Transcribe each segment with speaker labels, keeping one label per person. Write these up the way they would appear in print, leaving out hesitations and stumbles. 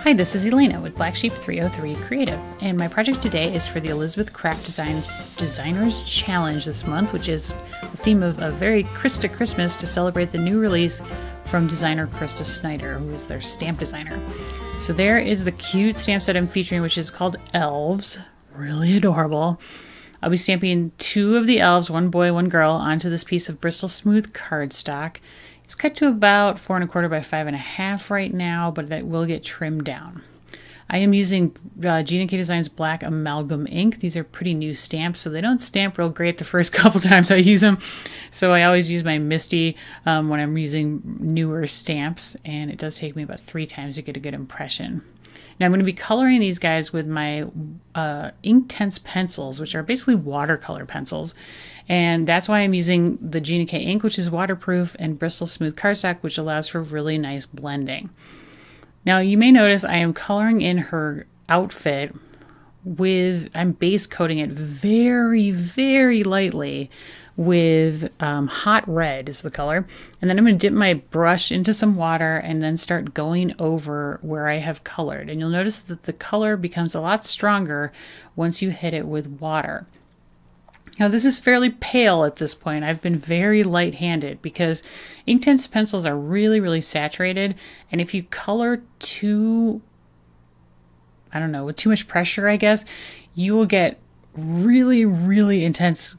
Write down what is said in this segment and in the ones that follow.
Speaker 1: Hi, this is Elena with Black Sheep 303 Creative, and my project today is for the Elizabeth Craft Designs Designers Challenge this month, which is the theme of a very Krista Christmas to celebrate the new release from designer Krista Schneider, who is their stamp designer. So there is the cute stamp set I'm featuring, which is called Elves. Really adorable. I'll be stamping two of the elves, one boy, one girl, onto this piece of Bristol smooth cardstock. It's cut to about 4 1/4 by 5 1/2 right now, but that will get trimmed down. I am using Gina K Designs Black Amalgam ink. These are pretty new stamps, so they don't stamp real great the first couple times I use them. So I always use my Misty when I'm using newer stamps, and it does take me about 3 times to get a good impression. Now I'm going to be coloring these guys with my Inktense pencils, which are basically watercolor pencils. And that's why I'm using the Gina K ink, which is waterproof, and Bristol smooth cardstock, which allows for really nice blending. Now you may notice I am coloring in her outfit I'm base coating it very, very lightly with hot red is the color. And then I'm going to dip my brush into some water and then start going over where I have colored. And you'll notice that the color becomes a lot stronger once you hit it with water. Now this is fairly pale at this point. I've been very light-handed because Inktense pencils are really, really saturated. And if you color with too much pressure, I guess, you will get really, really intense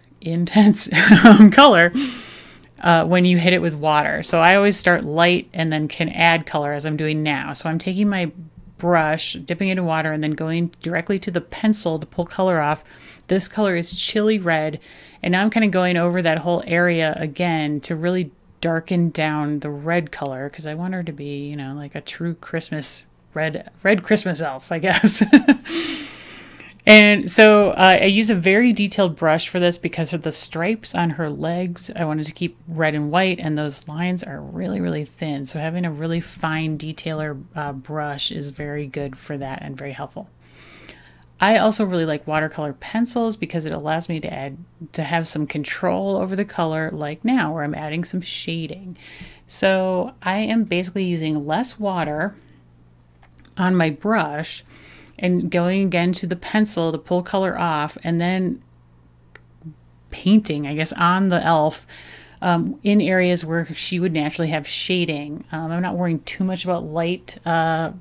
Speaker 1: color when you hit it with water. So I always start light and then can add color as I'm doing now. So I'm taking my brush, dipping it in water, and then going directly to the pencil to pull color off. This color is chili red, and now I'm kind of going over that whole area again to really darken down the red color because I want her to be, like a true Christmas red Christmas elf, I guess. And so I use a very detailed brush for this because of the stripes on her legs. I wanted to keep red and white, and those lines are really, really thin. So having a really fine detailer brush is very good for that and very helpful. I also really like watercolor pencils because it allows me to have some control over the color, like now where I'm adding some shading. So I am basically using less water on my brush and going again to the pencil to pull color off, and then painting, I guess, on the elf in areas where she would naturally have shading. I'm not worrying too much about light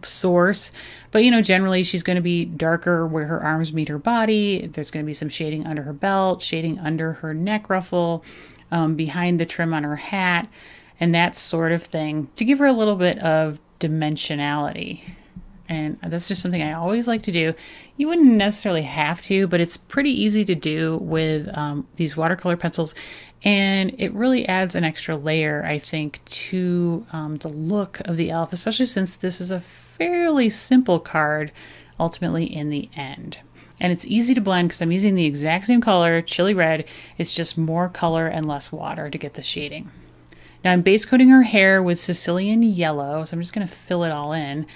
Speaker 1: source, but generally she's going to be darker where her arms meet her body. There's going to be some shading under her belt, shading under her neck ruffle, behind the trim on her hat, and that sort of thing to give her a little bit of dimensionality. And that's just something I always like to do. You wouldn't necessarily have to, but it's pretty easy to do with these watercolor pencils. And it really adds an extra layer, I think, to the look of the elf, especially since this is a fairly simple card, ultimately in the end. And it's easy to blend because I'm using the exact same color, chili red. It's just more color and less water to get the shading. Now I'm base coating her hair with Sicilian yellow, so I'm just going to fill it all in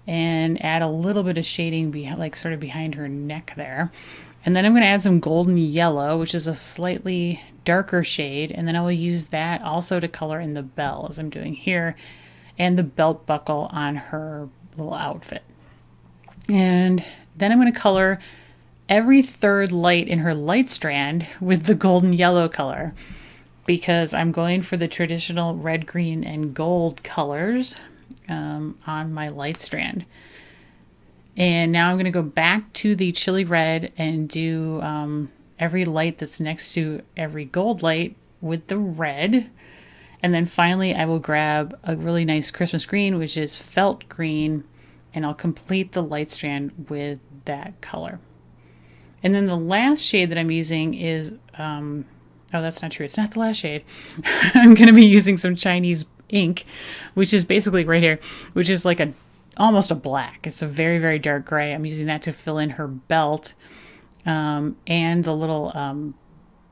Speaker 1: and add a little bit of shading behind her neck there. And then I'm going to add some golden yellow, which is a slightly darker shade, and then I will use that also to color in the bell, as I'm doing here, and the belt buckle on her little outfit. And then I'm going to color every third light in her light strand with the golden yellow color, because I'm going for the traditional red, green, and gold colors on my light strand. And now I'm going to go back to the chili red and do every light that's next to every gold light with the red. And then finally I will grab a really nice Christmas green, which is felt green, and I'll complete the light strand with that color. And then the last shade that I'm using is oh, that's not true. It's not the last shade. I'm going to be using some Chinese ink, which is basically right here, which is like almost a black. It's a very, very dark gray. I'm using that to fill in her belt and the little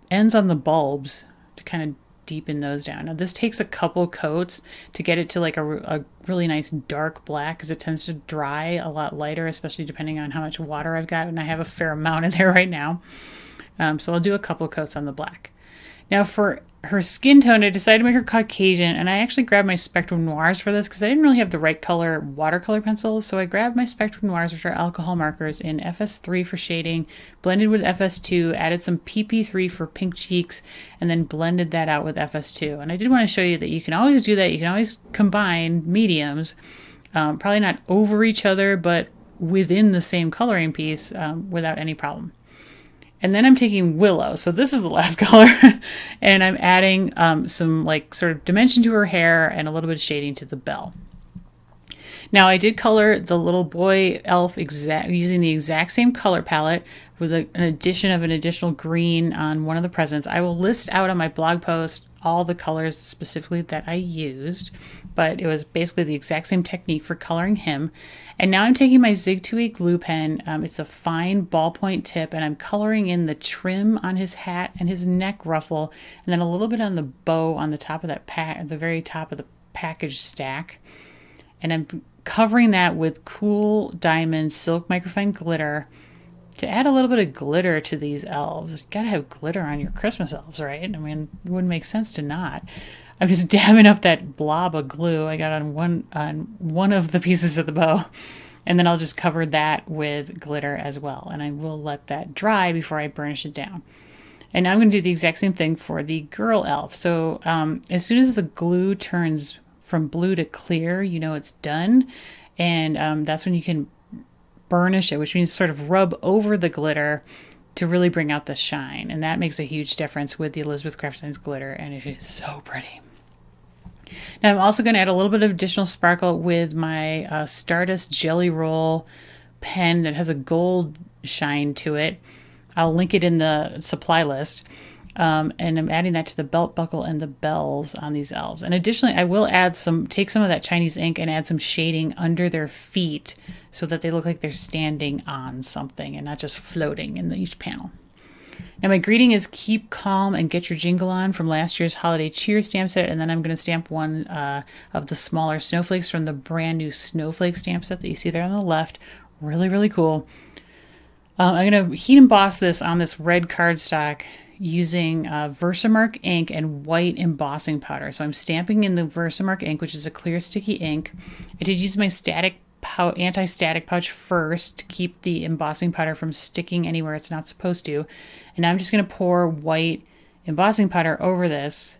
Speaker 1: ends on the bulbs to kind of deepen those down. Now this takes a couple coats to get it to like a really nice dark black, because it tends to dry a lot lighter, especially depending on how much water I've got, and I have a fair amount in there right now. So I'll do a couple coats on the black. Now for her skin tone, I decided to make her Caucasian, and I actually grabbed my Spectrum Noirs for this because I didn't really have the right color watercolor pencils. So I grabbed my Spectrum Noirs, which are alcohol markers, in FS3 for shading, blended with FS2, added some PP3 for pink cheeks, and then blended that out with FS2. And I did want to show you that you can always do that. You can always combine mediums, probably not over each other, but within the same coloring piece without any problem. And then I'm taking Willow, so this is the last color, and I'm adding some like sort of dimension to her hair and a little bit of shading to the bell. Now I did color the little boy elf using the exact same color palette with an addition of an additional green on one of the presents. I will list out on my blog post all the colors specifically that I used, but it was basically the exact same technique for coloring him. And now I'm taking my Zig 2E glue pen. It's a fine ballpoint tip, and I'm coloring in the trim on his hat and his neck ruffle, and then a little bit on the bow on the top of that the very top of the package stack. And I'm covering that with cool diamond silk microfine glitter to add a little bit of glitter to these elves. You gotta have glitter on your Christmas elves, right? I mean, it wouldn't make sense to not. I'm just dabbing up that blob of glue I got on one of the pieces of the bow, and then I'll just cover that with glitter as well, and I will let that dry before I burnish it down. And now I'm going to do the exact same thing for the girl elf. So as soon as the glue turns from blue to clear, you know it's done, and that's when you can burnish it, which means sort of rub over the glitter to really bring out the shine. And that makes a huge difference with the Elizabeth Craft Designs glitter, and it is so pretty. Now I'm also going to add a little bit of additional sparkle with my Stardust Jelly Roll pen that has a gold shine to it. I'll link it in the supply list. And I'm adding that to the belt buckle and the bells on these elves. And additionally, I will take some of that Chinese ink and add some shading under their feet so that they look like they're standing on something and not just floating in each panel. Now my greeting is keep calm and get your jingle on from last year's holiday cheer stamp set, and then I'm going to stamp one of the smaller snowflakes from the brand new Snowflake stamp set that you see there on the left. Really, really cool. I'm going to heat emboss this on this red cardstock using Versamark ink and white embossing powder. So I'm stamping in the Versamark ink, which is a clear sticky ink. I did use my anti-static pouch first to keep the embossing powder from sticking anywhere it's not supposed to. And now I'm just going to pour white embossing powder over this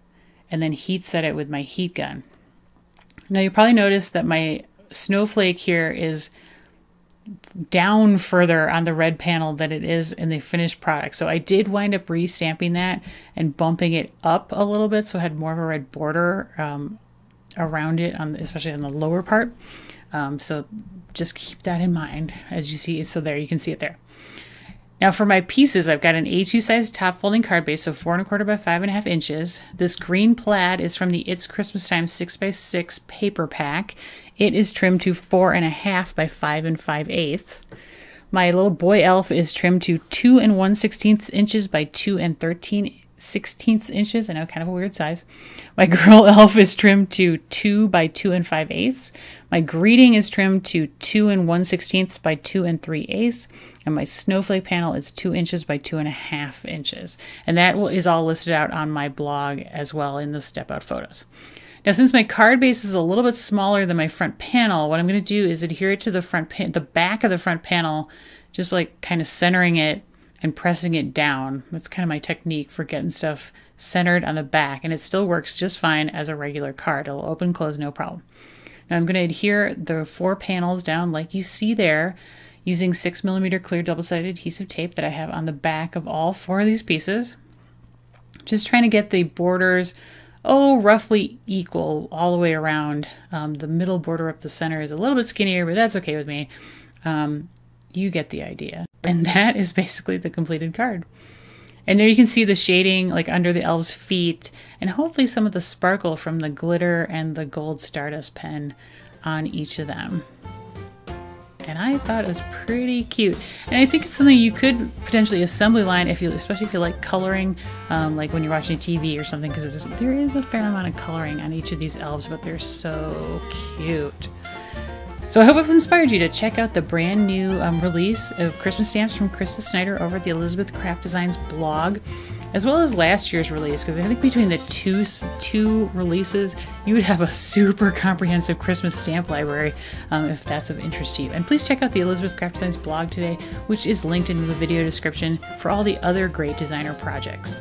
Speaker 1: and then heat set it with my heat gun. Now you'll probably notice that my snowflake here is down further on the red panel than it is in the finished product. So I did wind up re-stamping that and bumping it up a little bit so it had more of a red border around it, especially on the lower part. So just keep that in mind as you see. So there, you can see it there. Now for my pieces, I've got an A2 size top folding card base, so 4 1/4 by 5.5 inches. This green plaid is from the It's Christmas Time 6x6 paper pack. It is trimmed to 4 1/2 by 5 5/8. My little boy elf is trimmed to 2 1/16 inches by 2 13/16 inches. I know, kind of a weird size. My girl elf is trimmed to 2 by 2 5/8. My greeting is trimmed to 2 1/16 by 2 3/8. And my snowflake panel is 2 inches by 2.5 inches. And that is all listed out on my blog as well in the step out photos. Now, since my card base is a little bit smaller than my front panel, what I'm going to do is adhere it to the back of the front panel, just like kind of centering it and pressing it down. That's kind of my technique for getting stuff centered on the back, and it still works just fine as a regular card. It'll open and close, no problem. Now I'm going to adhere the 4 panels down like you see there, using 6mm clear double-sided adhesive tape that I have on the back of all 4 of these pieces. Just trying to get the borders, roughly equal all the way around. The middle border up the center is a little bit skinnier, but that's okay with me. You get the idea. And that is basically the completed card. And there you can see the shading like under the elves' feet, and hopefully some of the sparkle from the glitter and the gold Stardust pen on each of them. And I thought it was pretty cute. And I think it's something you could potentially assembly line, especially if you like coloring, like when you're watching TV or something, because there is a fair amount of coloring on each of these elves, but they're so cute. So I hope I've inspired you to check out the brand new release of Christmas stamps from Krista Schneider over at the Elizabeth Craft Designs blog. as well as last year's release, because I think between the two releases, you would have a super comprehensive Christmas stamp library if that's of interest to you. And please check out the Elizabeth Craft Designs blog today, which is linked in the video description for all the other great designer projects.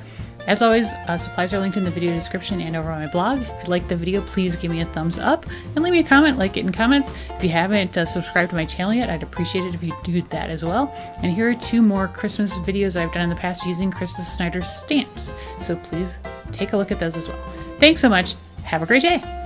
Speaker 1: As always, supplies are linked in the video description and over on my blog. If you liked the video, please give me a thumbs up and leave me a comment, like it in comments. If you haven't subscribed to my channel yet, I'd appreciate it if you do that as well. And here are 2 more Christmas videos I've done in the past using Krista Schneider's stamps. So please take a look at those as well. Thanks so much. Have a great day.